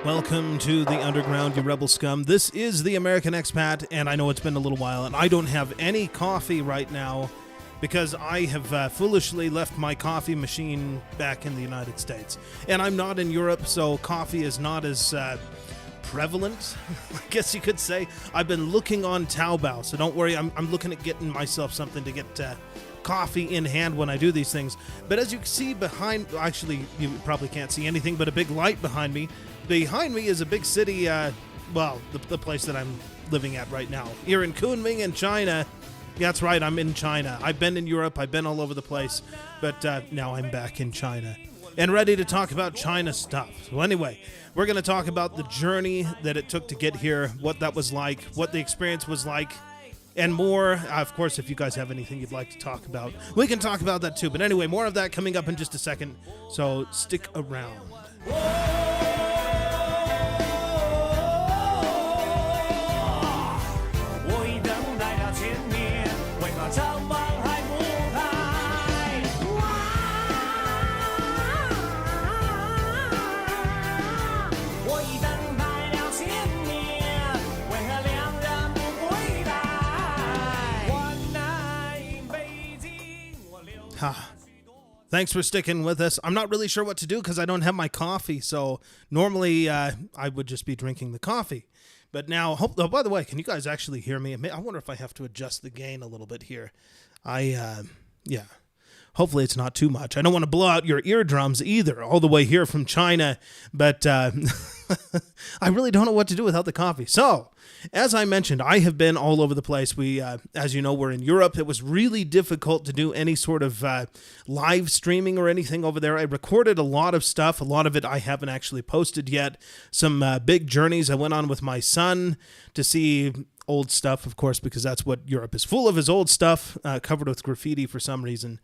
Welcome to the underground, you rebel scum. This is the American Expat, and I know it's been a little while, and I don't have any coffee right now because I have foolishly left my coffee machine back in the United States. And I'm not in Europe, so coffee is not as prevalent, I guess you could say. I've been looking on Taobao, so don't worry, I'm looking at getting myself something to get coffee in hand when I do these things. But as you can see behind, actually you probably can't see anything but a big light behind me. Behind me is a big city, the place that I'm living at right now. Here in Kunming in China. Yeah, that's right, I'm in China. I've been in Europe, I've been all over the place, but now I'm back in China. And ready to talk about China stuff. So anyway, we're going to talk about the journey that it took to get here, what that was like, what the experience was like, and more. Of course, if you guys have anything you'd like to talk about, we can talk about that too. But anyway, more of that coming up in just a second, so stick around. Thanks for sticking with us. I'm not really sure what to do because I don't have my coffee. So normally I would just be drinking the coffee. But now, oh, by the way, can you guys actually hear me? I wonder if I have to adjust the gain a little bit here. Yeah. Hopefully it's not too much. I don't want to blow out your eardrums either, all the way here from China. But I really don't know what to do without the coffee. So, as I mentioned, I have been all over the place. We, as you know, we're in Europe. It was really difficult to do any sort of live streaming or anything over there. I recorded a lot of stuff. A lot of it I haven't actually posted yet. Some big journeys I went on with my son to see old stuff, of course, because that's what Europe is full of, is old stuff covered with graffiti for some reason.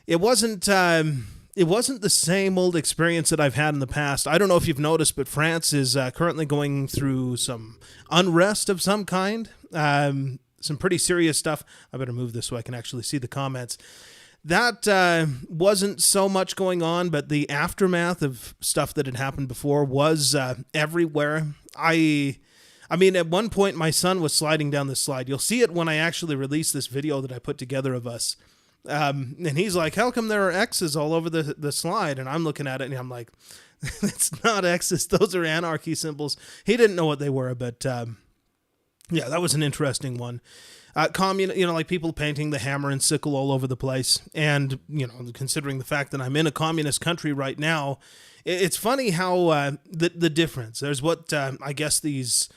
It wasn't the same old experience that I've had in the past. I don't know if you've noticed, but France is currently going through some unrest of some kind. Some pretty serious stuff. I better move this so I can actually see the comments. That wasn't so much going on, but the aftermath of stuff that had happened before was everywhere. I mean, at one point, my son was sliding down this slide. You'll see it when I actually release this video that I put together of us. And he's like, how come there are X's all over the slide? And I'm looking at it and I'm like, it's not X's. Those are anarchy symbols. He didn't know what they were, but yeah, that was an interesting one. Like people painting the hammer and sickle all over the place. And, considering the fact that I'm in a communist country right now, it's funny how the difference. There's what I guess these,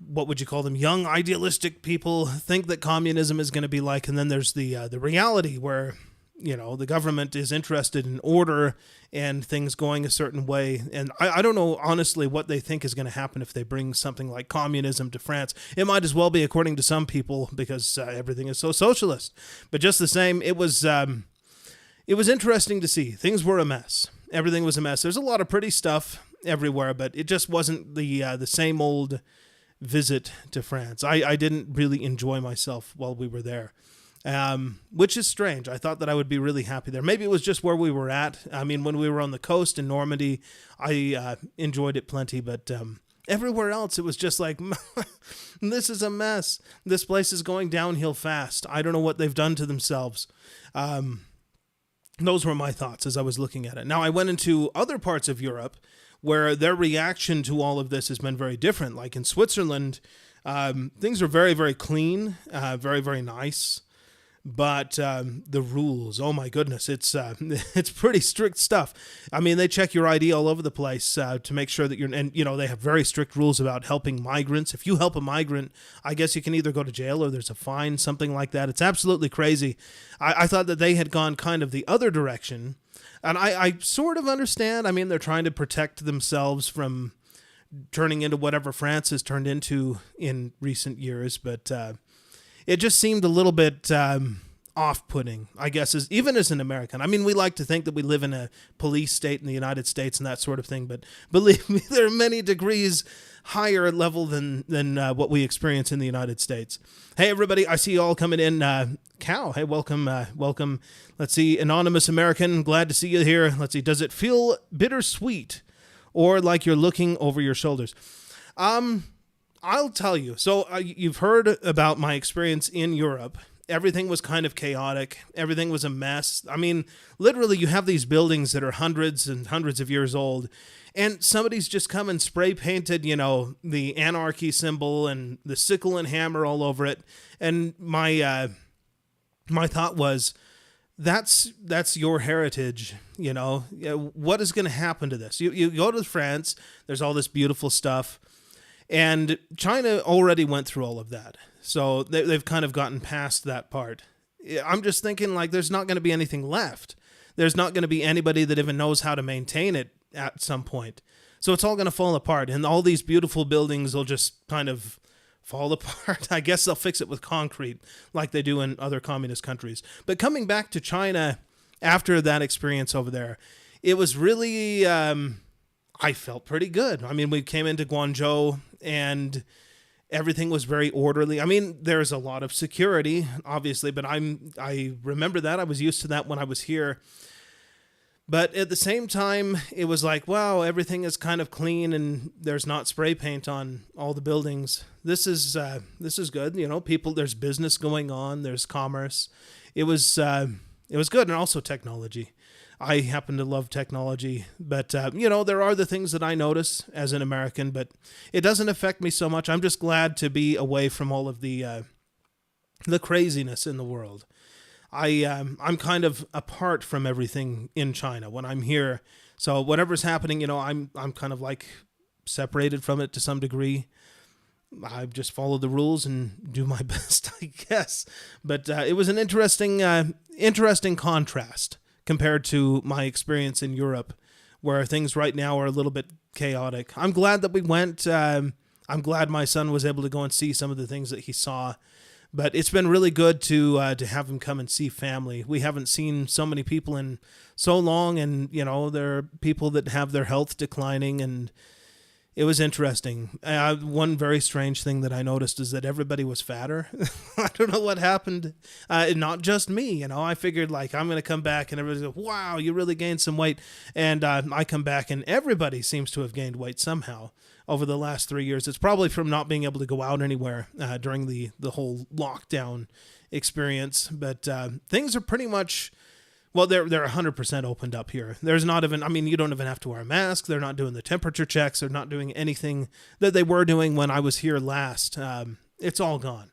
what would you call them, young idealistic people think that communism is going to be like, and then there's the reality where the government is interested in order and things going a certain way. And I don't know honestly what they think is going to happen if they bring something like communism to France. It might as well be, according to some people, because everything is so socialist. But just the same, it was interesting to see. Things were a mess. Everything was a mess. There's a lot of pretty stuff everywhere, but it just wasn't the same old visit to France. I didn't really enjoy myself while we were there, which is strange. I thought that I would be really happy there. Maybe it was just where we were at. I mean, when we were on the coast in Normandy, I enjoyed it plenty, but everywhere else, it was just like, this is a mess. This place is going downhill fast. I don't know what they've done to themselves. Those were my thoughts as I was looking at it. Now, I went into other parts of Europe where their reaction to all of this has been very different. Like in Switzerland, things are very, very clean, very, very nice. But the rules, oh my goodness, it's pretty strict stuff. I mean, they check your ID all over the place to make sure that they have very strict rules about helping migrants. If you help a migrant, I guess you can either go to jail or there's a fine, something like that. It's absolutely crazy. I thought that they had gone kind of the other direction. And I sort of understand. I mean, they're trying to protect themselves from turning into whatever France has turned into in recent years. But it just seemed a little bit off-putting, I guess, even as an American. I mean, we like to think that we live in a police state in the United States and that sort of thing. But believe me, there are many degrees higher level than what we experience in the United States. Hey, everybody, I see you all coming in. Cow, hey, welcome. Let's see, Anonymous American, glad to see you here. Let's see, does it feel bittersweet or like you're looking over your shoulders. I'll tell you. So you've heard about my experience in Europe. Everything was kind of chaotic. Everything was a mess. I mean, literally, you have these buildings that are hundreds and hundreds of years old, and somebody's just come and spray painted, the anarchy symbol and the sickle and hammer all over it. And my thought was, that's your heritage. What is going to happen to this? You go to France. There's all this beautiful stuff. And China already went through all of that. So they've kind of gotten past that part. I'm just thinking, like, there's not going to be anything left. There's not going to be anybody that even knows how to maintain it at some point. So it's all going to fall apart. And all these beautiful buildings will just kind of fall apart. I guess they'll fix it with concrete like they do in other communist countries. But coming back to China after that experience over there, it was really... I felt pretty good. I mean, we came into Guangzhou and everything was very orderly. I mean, there's a lot of security, obviously, but I remember that. I was used to that when I was here. But at the same time, it was like, wow, everything is kind of clean and there's not spray paint on all the buildings. This is good. People, there's business going on. There's commerce. It was good. And also technology. I happen to love technology, but, there are the things that I notice as an American, but it doesn't affect me so much. I'm just glad to be away from all of the craziness in the world. I'm kind of apart from everything in China when I'm here. So whatever's happening, I'm kind of like separated from it to some degree. I just follow the rules and do my best, I guess. But it was an interesting contrast compared to my experience in Europe, where things right now are a little bit chaotic. I'm glad that we went. I'm glad my son was able to go and see some of the things that he saw. But it's been really good to have him come and see family. We haven't seen so many people in so long, and there are people that have their health declining, and it was interesting. One very strange thing that I noticed is that everybody was fatter. I don't know what happened. Not just me, I figured like I'm going to come back and everybody's like, wow, you really gained some weight. And I come back and everybody seems to have gained weight somehow over the last 3 years. It's probably from not being able to go out anywhere during the whole lockdown experience. But things are pretty much... Well, they're 100% opened up here. There's not even, you don't even have to wear a mask. They're not doing the temperature checks. They're not doing anything that they were doing when I was here last. It's all gone.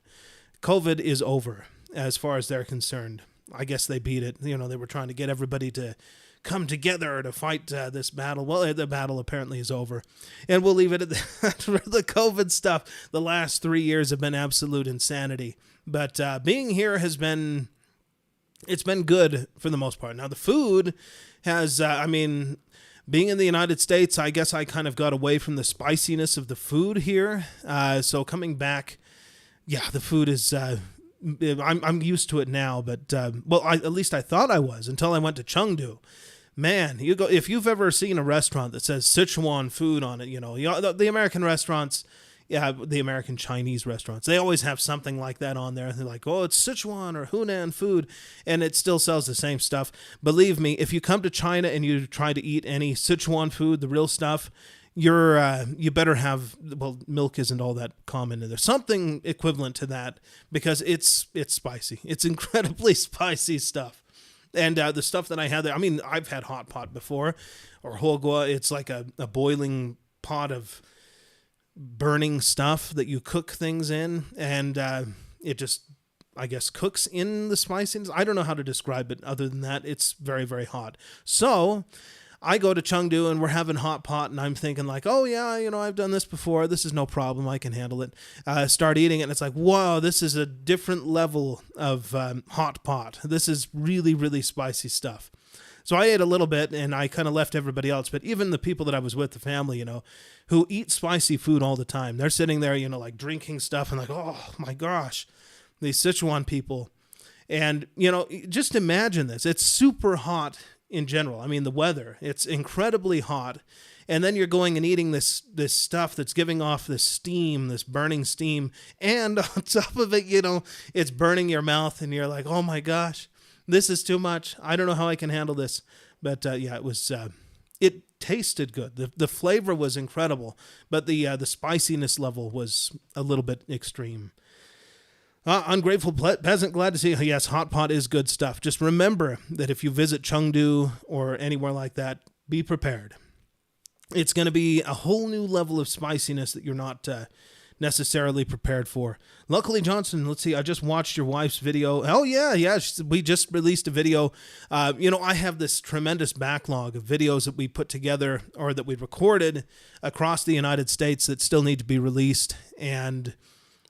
COVID is over as far as they're concerned. I guess they beat it. They were trying to get everybody to come together to fight this battle. Well, the battle apparently is over. And we'll leave it at that. For the COVID stuff, the last 3 years have been absolute insanity. But being here has been... It's been good for the most part. Now, the food has, being in the United States, I guess I kind of got away from the spiciness of the food here. So coming back, the food is, I'm used to it now, but, at least I thought I was until I went to Chengdu. Man, if you've ever seen a restaurant that says Sichuan food on it, the American restaurants... Yeah, the American Chinese restaurants, they always have something like that on there. They're like, oh, it's Sichuan or Hunan food, and it still sells the same stuff. Believe me, if you come to China and you try to eat any Sichuan food, the real stuff, you better have, milk isn't all that common in there. Something equivalent to that, because it's spicy. It's incredibly spicy stuff. And the stuff that I had there, I've had hot pot before, or hogua. It's like a boiling pot of burning stuff that you cook things in, and it just, I guess, cooks in the spiciness. I don't know how to describe it other than that. It's very, very hot. So I go to Chengdu and we're having hot pot, and I'm thinking like, oh yeah, I've done this before. This is no problem. I can handle it. Start eating it, and it's like, wow, this is a different level of hot pot. This is really, really spicy stuff. So I ate a little bit, and I kind of left everybody else. But even the people that I was with, the family, who eat spicy food all the time, they're sitting there, like drinking stuff and like, oh my gosh, these Sichuan people. And, just imagine this. It's super hot in general. The weather, it's incredibly hot. And then you're going and eating this stuff that's giving off this steam, this burning steam. And on top of it, it's burning your mouth, and you're like, oh my gosh. This is too much. I don't know how I can handle this. But it was, tasted good. The flavor was incredible, but the spiciness level was a little bit extreme. Ungrateful peasant, glad to see. Yes, hot pot is good stuff. Just remember that if you visit Chengdu or anywhere like that, be prepared. It's going to be a whole new level of spiciness that you're not necessarily prepared for. Luckily, Johnson, let's see, I just watched your wife's video. Oh, yeah, we just released a video. I have this tremendous backlog of videos that we put together or that we recorded across the United States that still need to be released, and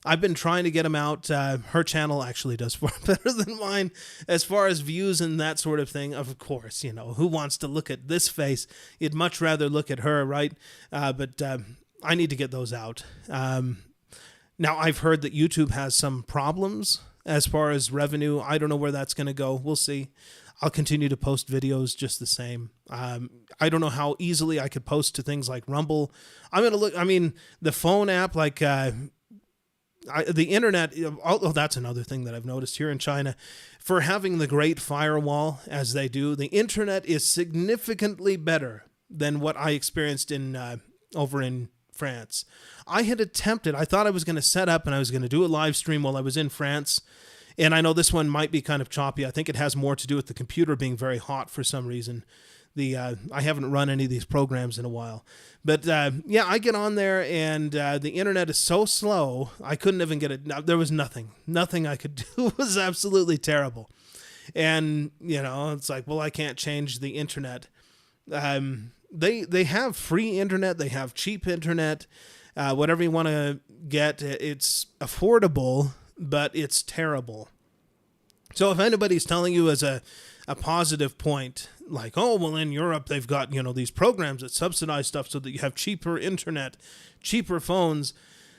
I've been trying to get them out. Her channel actually does far better than mine as far as views and that sort of thing. Of course, who wants to look at this face? You'd much rather look at her, right? But I need to get those out. Now, I've heard that YouTube has some problems as far as revenue. I don't know where that's going to go. We'll see. I'll continue to post videos just the same. I don't know how easily I could post to things like Rumble. I'm going to look, the phone app, like the internet, that's another thing that I've noticed here in China. For having the Great Firewall, as they do, the internet is significantly better than what I experienced over in France. I thought I was going to set up and I was going to do a live stream while I was in France. And I know this one might be kind of choppy. I think it has more to do with the computer being very hot for some reason. I haven't run any of these programs in a while. But I get on there and the internet is so slow, I couldn't even get it. There was nothing I could do. It was absolutely terrible. And, it's like, well, I can't change the internet. They have free internet. They have cheap internet. Whatever you want to get, it's affordable, but it's terrible. So if anybody's telling you as a positive point, like, oh, well, in Europe, they've got, these programs that subsidize stuff so that you have cheaper internet, cheaper phones.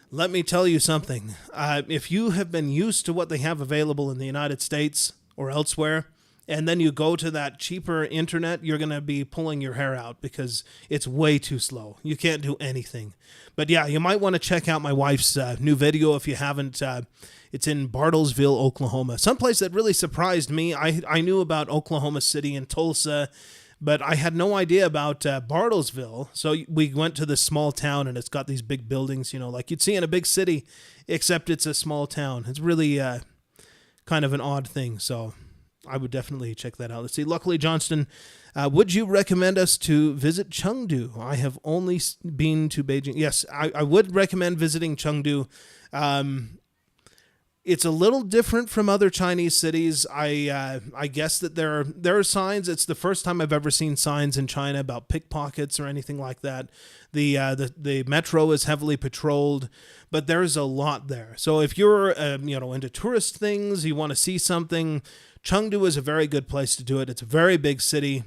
Let me tell you something. If you have been used to what they have available in the United States or elsewhere, and then you go to that cheaper internet, you're going to be pulling your hair out because it's way too slow. You can't do anything. But yeah, you might want to check out my wife's new video if you haven't. It's in Bartlesville, Oklahoma. Someplace that really surprised me. I knew about Oklahoma City and Tulsa, but I had no idea about Bartlesville. So we went to this small town, and it's got these big buildings, like you'd see in a big city, except it's a small town. It's really kind of an odd thing. So I would definitely check that out. Let's see. Luckily, Johnston, would you recommend us to visit Chengdu? I have only been to Beijing. Yes, I would recommend visiting Chengdu. It's a little different from other Chinese cities. I guess that there are signs. It's the first time I've ever seen signs in China about pickpockets or anything like that. The metro is heavily patrolled, but there's a lot there. So if you're into tourist things, you want to see something, Chengdu is a very good place to do it. It's a very big city.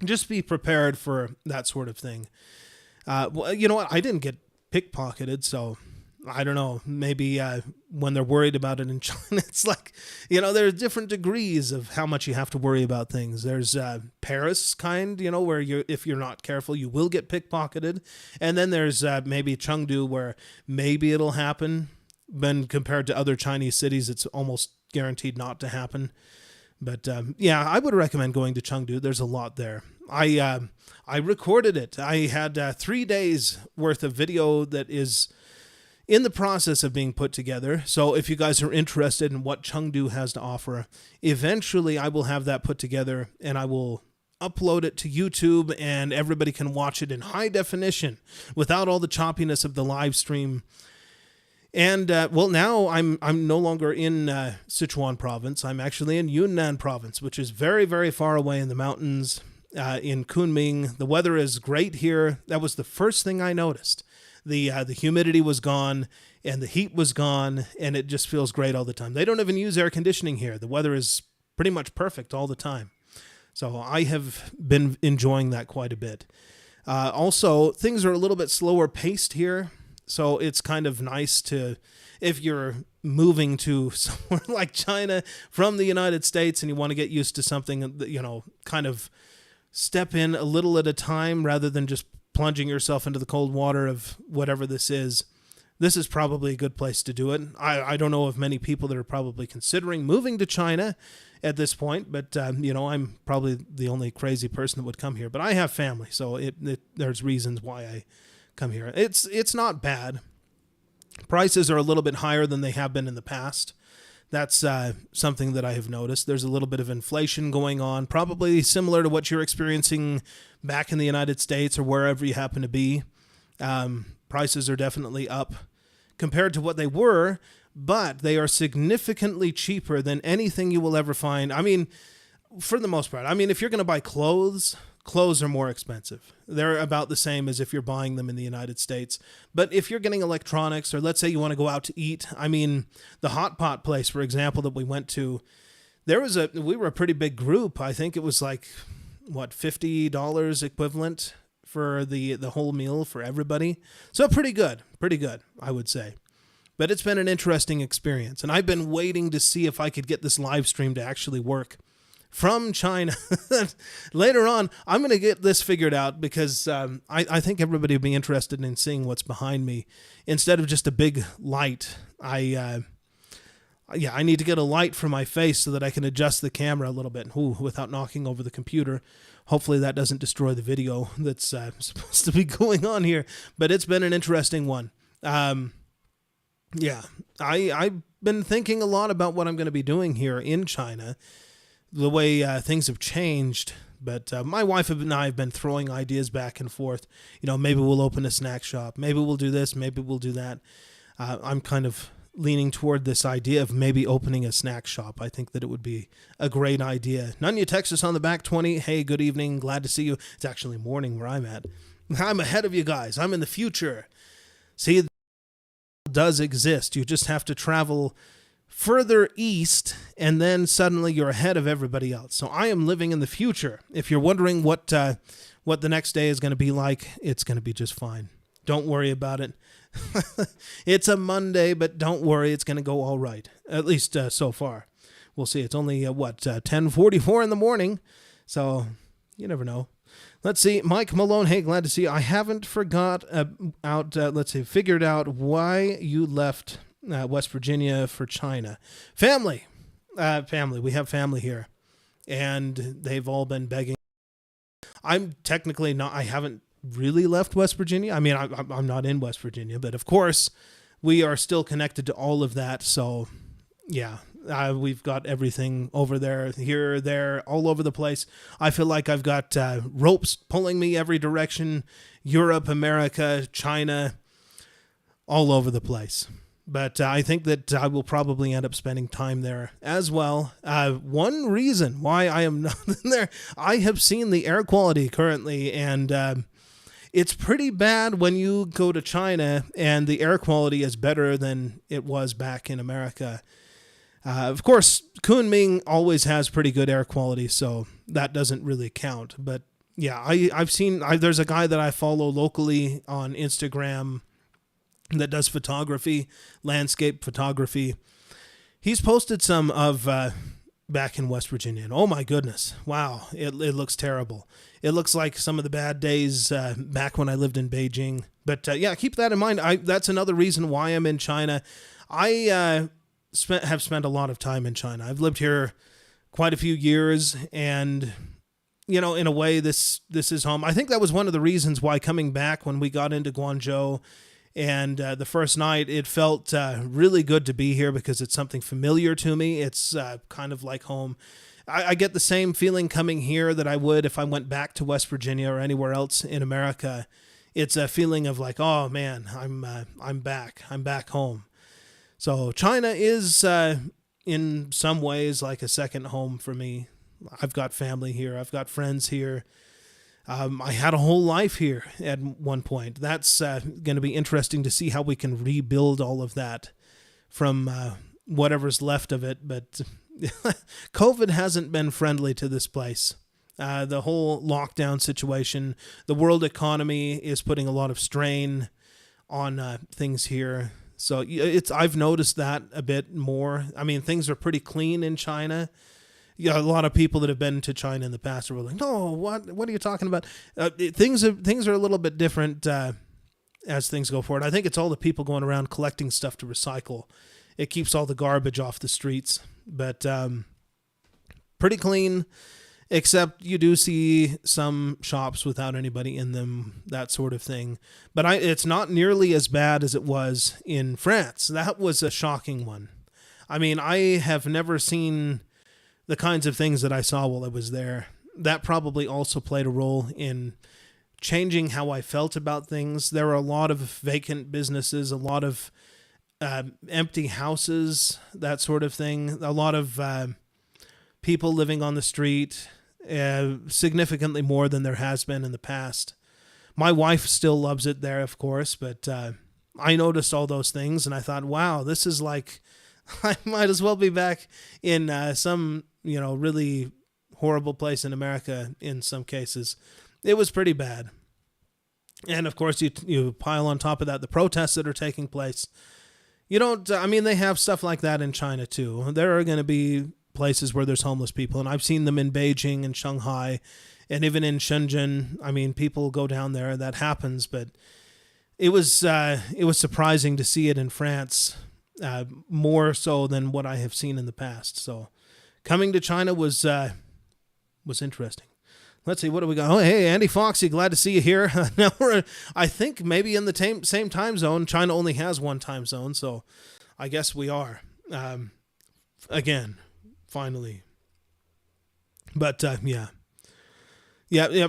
Just be prepared for that sort of thing. Well, you know what? I didn't get pickpocketed, so I don't know. Maybe when they're worried about it in China, it's like, there are different degrees of how much you have to worry about things. There's Paris kind, where if you're not careful, you will get pickpocketed. And then there's maybe Chengdu, where maybe it'll happen. When compared to other Chinese cities, it's almost guaranteed not to happen. But I would recommend going to Chengdu. There's a lot there. I recorded it. I had 3 days worth of video that is in the process of being put together. So if you guys are interested in what Chengdu has to offer, eventually I will have that put together and I will upload it to YouTube and everybody can watch it in high definition without all the choppiness of the live stream. And now I'm no longer in Sichuan province. I'm actually in Yunnan province, which is very, very far away in the mountains in Kunming. The weather is great here. That was the first thing I noticed. The humidity was gone and the heat was gone, and it just feels great all the time. They don't even use air conditioning here. The weather is pretty much perfect all the time. So I have been enjoying that quite a bit. Also, things are a little bit slower paced here. So it's kind of nice to, if you're moving to somewhere like China from the United States and you want to get used to something, kind of step in a little at a time rather than just plunging yourself into the cold water of whatever this is probably a good place to do it. I don't know of many people that are probably considering moving to China at this point, but I'm probably the only crazy person that would come here. But I have family, so there's reasons why I come here. It's not bad. Prices are a little bit higher than they have been in the past. That's something that I have noticed. There's a little bit of inflation going on, probably similar to what you're experiencing back in the United States or wherever you happen to be. Prices are definitely up compared to what they were, but they are significantly cheaper than anything you will ever find. I mean, for the most part. I mean, if you're going to buy clothes are more expensive. They're about the same as if you're buying them in the United States. But if you're getting electronics, or let's say you want to go out to eat, I mean, the hot pot place, for example, that we went to, we were a pretty big group. I think it was like, $50 equivalent for the whole meal for everybody. So pretty good, I would say. But it's been an interesting experience, and I've been waiting to see if I could get this live stream to actually work from China. Later on, I'm going to get this figured out because I think everybody would be interested in seeing what's behind me instead of just a big light. I need to get a light for my face so that I can adjust the camera a little bit without knocking over the computer. Hopefully that doesn't destroy the video that's supposed to be going on here. But it's been an interesting one. I've been thinking a lot about what I'm going to be doing here in China, the way things have changed. But my wife and I have been throwing ideas back and forth. Maybe we'll open a snack shop. Maybe we'll do this. Maybe we'll do that. I'm kind of leaning toward this idea of maybe opening a snack shop. I think that it would be a great idea. Nunya, Texas on the back 20. Hey, good evening. Glad to see you. It's actually morning where I'm at. I'm ahead of you guys. I'm in the future. See, it does exist. You just have to travel further east, and then suddenly you're ahead of everybody else. So I am living in the future. If you're wondering what the next day is going to be like, it's going to be just fine. Don't worry about it. It's a Monday, but don't worry, it's going to go all right. At least so far. We'll see. It's only 10:44 in the morning, so you never know. Let's see. Mike Malone, hey, glad to see you. I haven't figured out why you left West Virginia for China. Family. We have family here, and they've all been begging. I'm technically not. I haven't really left West Virginia. I mean, I'm not in West Virginia, but of course, we are still connected to all of that. So, yeah, we've got everything over there, here, there, all over the place. I feel like I've got ropes pulling me every direction. Europe, America, China, all over the place. But I think that I will probably end up spending time there as well. One reason why I am not in there, I have seen the air quality currently, and it's pretty bad when you go to China and the air quality is better than it was back in America. Of course, Kunming always has pretty good air quality, so that doesn't really count. But yeah, I've seen, there's a guy that I follow locally on Instagram that does photography, landscape photography. He's posted some of back in West Virginia, and oh my goodness, wow, it looks terrible. It looks like some of the bad days back when I lived in Beijing. But yeah, keep that in mind. That's another reason why I'm in China. I have spent a lot of time in China. I've lived here quite a few years, and in a way, this is home. I think that was one of the reasons why coming back when we got into Guangzhou. And the first night, it felt really good to be here because it's something familiar to me. It's kind of like home. I get the same feeling coming here that I would if I went back to West Virginia or anywhere else in America. It's a feeling of like, oh man, I'm back. I'm back home. So China is in some ways like a second home for me. I've got family here. I've got friends here. I had a whole life here at one point. That's going to be interesting to see how we can rebuild all of that from whatever's left of it. But COVID hasn't been friendly to this place. The whole lockdown situation, the world economy is putting a lot of strain on things here. So I've noticed that a bit more. I mean, things are pretty clean in China. A lot of people that have been to China in the past are like, "No, what are you talking about?" Things are a little bit different as things go forward. I think it's all the people going around collecting stuff to recycle. It keeps all the garbage off the streets. But Pretty clean, except you do see some shops without anybody in them, that sort of thing. But it's not nearly as bad as it was in France. That was a shocking one. I mean, I have never seen the kinds of things that I saw while I was there. That probably also played a role in changing how I felt about things. There were a lot of vacant businesses, a lot of empty houses, that sort of thing. A lot of people living on the street, significantly more than there has been in the past. My wife still loves it there, of course, but I noticed all those things and I thought, wow, this is like, I might as well be back in some, really horrible place in America in some cases. It was pretty bad. And of course, you pile on top of that the protests that are taking place. You don't, they have stuff like that in China too. There are going to be places where there's homeless people, and I've seen them in Beijing and Shanghai and even in Shenzhen. People go down there, that happens, but it was surprising to see it in France, more so than what I have seen in the past. So coming to China was interesting. Let's see, what do we got? Oh, hey, Andy Foxy, glad to see you here. Now we're, I think, maybe in the same time zone. China only has one time zone, so I guess we are. Again, finally. But, yeah.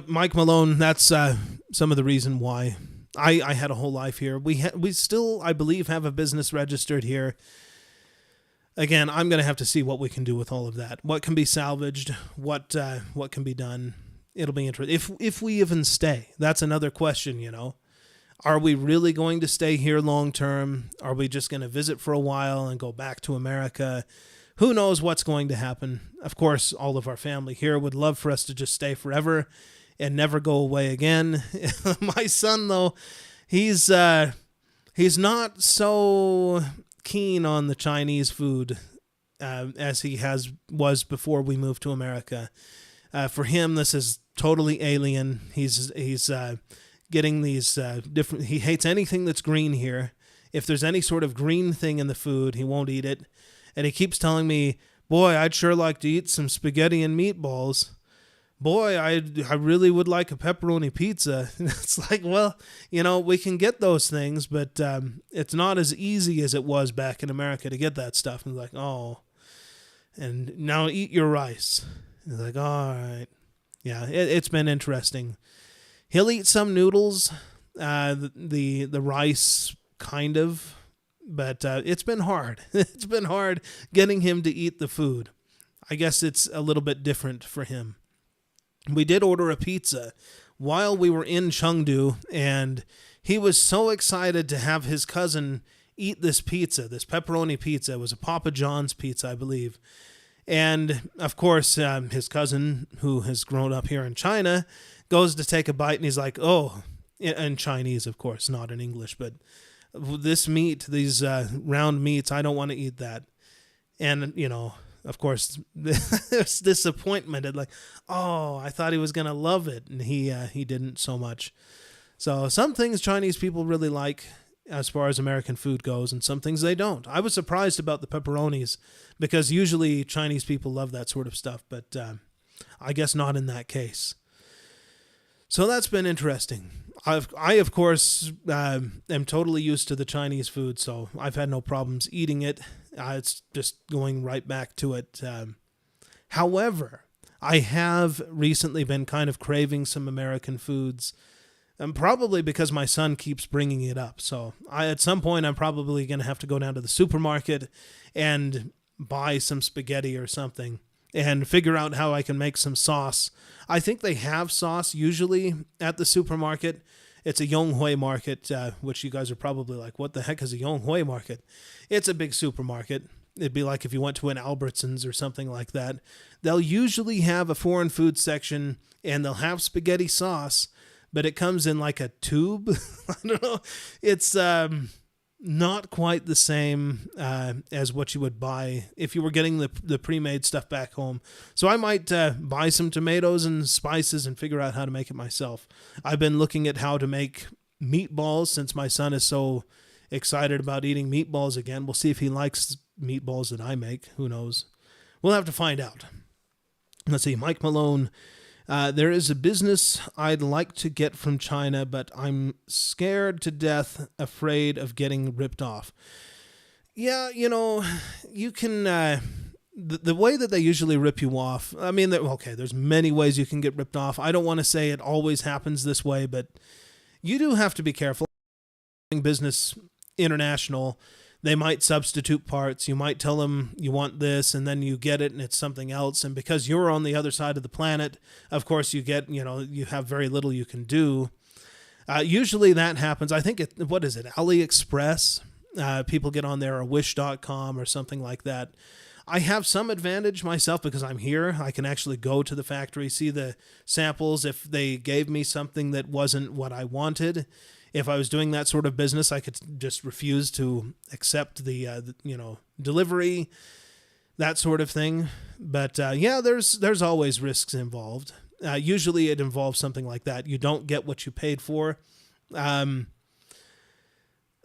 Mike Malone, that's some of the reason why I had a whole life here. We still, I believe, have a business registered here. Again, I'm going to have to see what we can do with all of that. What can be salvaged, what can be done. It'll be interesting. If we even stay, that's another question, Are we really going to stay here long term? Are we just going to visit for a while and go back to America? Who knows what's going to happen? Of course, all of our family here would love for us to just stay forever and never go away again. My son, though, he's not so keen on the Chinese food as he was before we moved to America. For him, this is totally alien. He's getting these different. He hates anything that's green here. If there's any sort of green thing in the food, he won't eat it. And he keeps telling me, "Boy, I'd sure like to eat some spaghetti and meatballs. Boy, I really would like a pepperoni pizza." It's like, well, we can get those things, but it's not as easy as it was back in America to get that stuff. And like, oh, and now eat your rice. He's like, all right. Yeah, it's been interesting. He'll eat some noodles, the rice kind of, but it's been hard. It's been hard getting him to eat the food. I guess it's a little bit different for him. We did order a pizza while we were in Chengdu, and he was so excited to have his cousin eat this pizza, this pepperoni pizza. It was a Papa John's pizza, I believe. And, of course, his cousin, who has grown up here in China, goes to take a bite, and he's like, oh, in Chinese, of course, not in English, but this meat, these round meats, I don't want to eat that. And, of course, there's disappointment at like, oh, I thought he was going to love it, and he didn't so much. So some things Chinese people really like as far as American food goes, and some things they don't. I was surprised about the pepperonis, because usually Chinese people love that sort of stuff, but I guess not in that case. So that's been interesting. I of course, am totally used to the Chinese food, so I've had no problems eating it. It's just going right back to it. However, I have recently been kind of craving some American foods, and probably because my son keeps bringing it up. So at some point, I'm probably going to have to go down to the supermarket and buy some spaghetti or something and figure out how I can make some sauce. I think they have sauce usually at the supermarket. It's a Yonghui market, which you guys are probably like, what the heck is a Yonghui market? It's a big supermarket. It'd be like if you went to an Albertsons or something like that. They'll usually have a foreign food section, and they'll have spaghetti sauce, but it comes in like a tube. I don't know. It's not quite the same as what you would buy if you were getting the pre-made stuff back home. So I might buy some tomatoes and spices and figure out how to make it myself. I've been looking at how to make meatballs since my son is so excited about eating meatballs again. We'll see if he likes meatballs that I make. Who knows? We'll have to find out. Let's see, Mike Malone. There is a business I'd like to get from China, but I'm scared to death, afraid of getting ripped off. Yeah, you can. The way that they usually rip you off, I mean, okay, there's many ways you can get ripped off. I don't want to say it always happens this way, but you do have to be careful. Business international, they might substitute parts. You might tell them you want this, and then you get it and it's something else. And because you're on the other side of the planet, of course you get, you have very little you can do. Usually that happens. I think what is it? AliExpress. People get on there, or Wish.com or something like that. I have some advantage myself because I'm here. I can actually go to the factory, see the samples. If they gave me something that wasn't what I wanted, if I was doing that sort of business, I could just refuse to accept the delivery, that sort of thing. But yeah, there's always risks involved. Usually it involves something like that. You don't get what you paid for.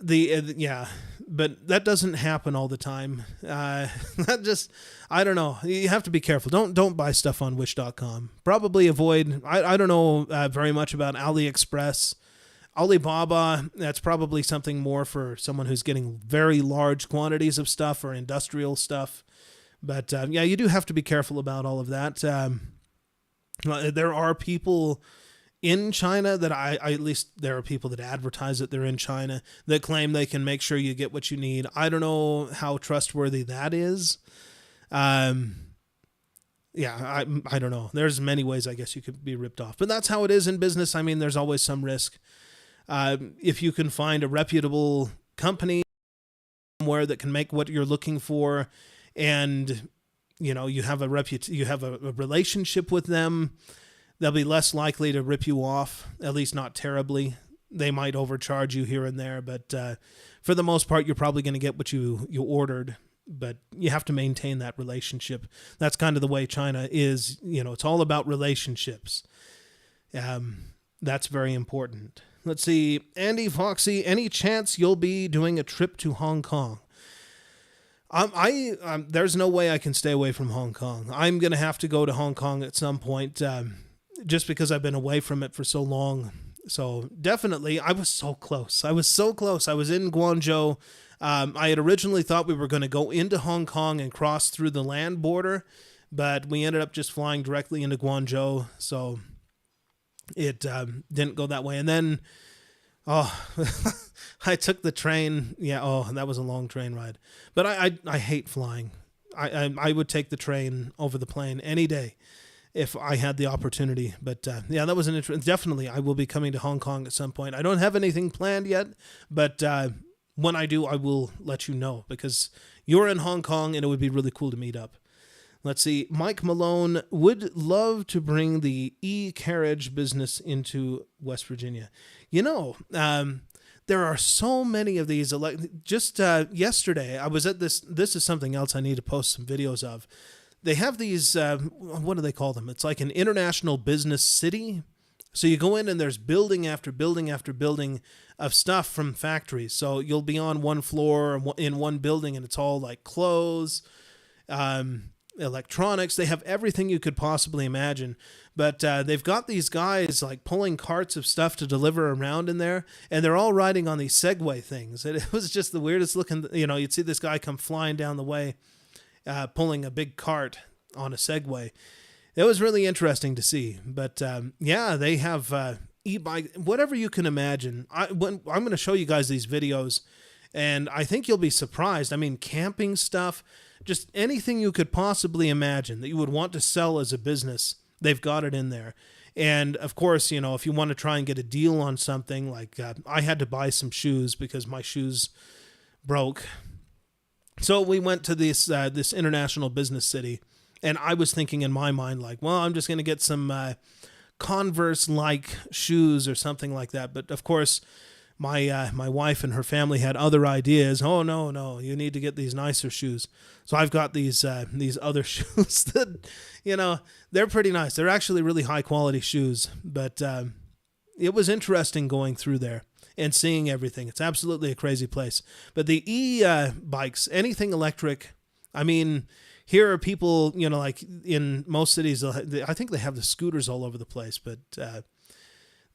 Yeah, but that doesn't happen all the time. I don't know. You have to be careful. Don't buy stuff on Wish.com. Probably avoid. I don't know very much about AliExpress. Alibaba, that's probably something more for someone who's getting very large quantities of stuff or industrial stuff. But yeah, you do have to be careful about all of that. There are people in China that at least there are people that advertise that they're in China that claim they can make sure you get what you need. I don't know how trustworthy that is. Yeah, I don't know. There's many ways I guess you could be ripped off, but that's how it is in business. I mean, there's always some risk. If you can find a reputable company somewhere that can make what you're looking for, and you have a relationship with them, they'll be less likely to rip you off, at least not terribly. They might overcharge you here and there, but for the most part, you're probably going to get what you ordered. But you have to maintain that relationship. That's kind of the way China is. It's all about relationships. That's very important. Let's see. Andy Foxy, any chance you'll be doing a trip to Hong Kong? There's no way I can stay away from Hong Kong. I'm going to have to go to Hong Kong at some point, just because I've been away from it for so long. So definitely, I was so close. I was in Guangzhou. I had originally thought we were going to go into Hong Kong and cross through the land border, but we ended up just flying directly into Guangzhou. So it didn't go that way. And then, I took the train. Yeah, that was a long train ride. But I hate flying. I would take the train over the plane any day if I had the opportunity. But yeah, that was definitely, I will be coming to Hong Kong at some point. I don't have anything planned yet, but when I do, I will let you know, because you're in Hong Kong and it would be really cool to meet up. Let's see. Mike Malone would love to bring the e-carriage business into West Virginia. There are so many of these. Just yesterday, I was at this. This is something else I need to post some videos of. They have these, what do they call them? It's like an international business city. So you go in and there's building after building after building of stuff from factories. So you'll be on one floor in one building and it's all like clothes, electronics. They have everything you could possibly imagine. But they've got these guys like pulling carts of stuff to deliver around in there, and they're all riding on these Segway things. And it was just the weirdest looking, you'd see this guy come flying down the way, pulling a big cart on a Segway. It was really interesting to see. But yeah, they have e-bike, whatever you can imagine. I'm going to show you guys these videos, and I think you'll be surprised. I mean, camping stuff, just anything you could possibly imagine that you would want to sell as a business, they've got it in there. And of course, if you want to try and get a deal on something, like I had to buy some shoes because my shoes broke. So we went to this international business city, and I was thinking in my mind, like, well, I'm just going to get some Converse-like shoes or something like that. But of course, my wife and her family had other ideas. Oh, no, you need to get these nicer shoes. So I've got these other shoes that, they're pretty nice. They're actually really high quality shoes. But it was interesting going through there and seeing everything. It's absolutely a crazy place. But the e-bikes, anything electric, I mean, Here are people, like in most cities, I think they have the scooters all over the place, but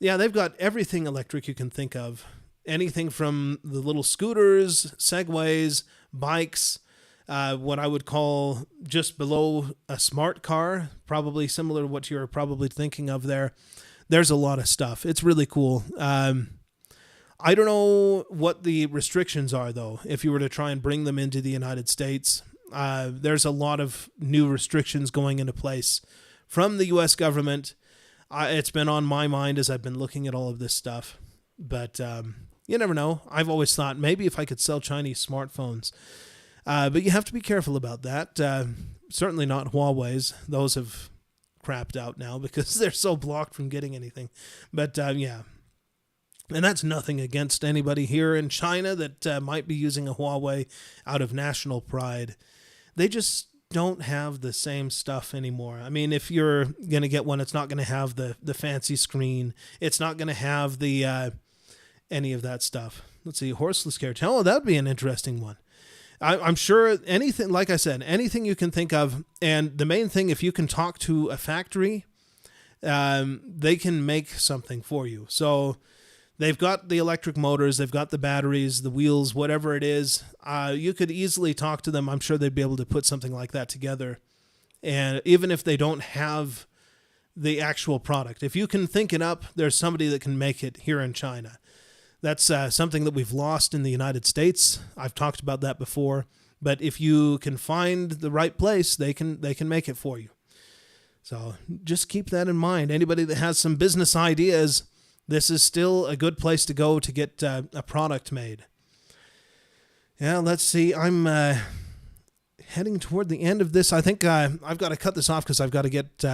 yeah, they've got everything electric you can think of. Anything from the little scooters, Segways, bikes, what I would call just below a smart car, probably similar to what you're probably thinking of there. There's a lot of stuff. It's really cool. I don't know what the restrictions are, though, if you were to try and bring them into the United States. There's a lot of new restrictions going into place from the U.S. government. It's been on my mind as I've been looking at all of this stuff. But you never know. I've always thought maybe if I could sell Chinese smartphones. But you have to be careful about that. Certainly not Huawei's. Those have crapped out now because they're so blocked from getting anything. But yeah. And that's nothing against anybody here in China that might be using a Huawei out of national pride. They just don't have the same stuff anymore. I mean, if you're going to get one, it's not going to have the fancy screen. It's not going to have the any of that stuff. Let's see, horseless carriage. Oh, that would be an interesting one. I'm sure anything, like I said, anything you can think of. And the main thing, if you can talk to a factory, they can make something for you. So they've got the electric motors, they've got the batteries, the wheels, whatever it is. You could easily talk to them. I'm sure they'd be able to put something like that together. And even if they don't have the actual product, if you can think it up, there's somebody that can make it here in China. That's something that we've lost in the United States. I've talked about that before. But if you can find the right place, they can make it for you. So just keep that in mind. Anybody that has some business ideas, this is still a good place to go to get a product made. Yeah, let's see. I'm heading toward the end of this. I think I've got to cut this off because I've got to get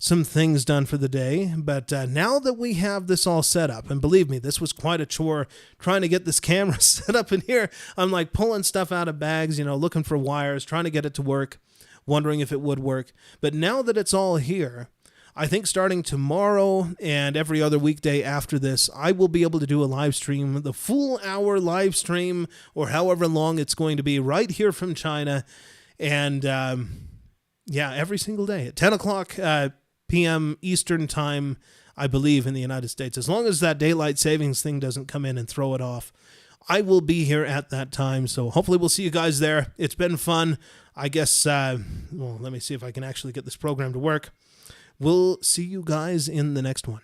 some things done for the day. But now that we have this all set up, and believe me, this was quite a chore trying to get this camera set up in here. I'm like pulling stuff out of bags, looking for wires, trying to get it to work, wondering if it would work. But now that it's all here, I think starting tomorrow and every other weekday after this, I will be able to do a live stream, the full hour live stream, or however long it's going to be, right here from China. And yeah, every single day at 10 o'clock p.m. Eastern time, I believe, in the United States. As long as that daylight savings thing doesn't come in and throw it off, I will be here at that time. So hopefully we'll see you guys there. It's been fun. I guess, well, let me see if I can actually get this program to work. We'll see you guys in the next one.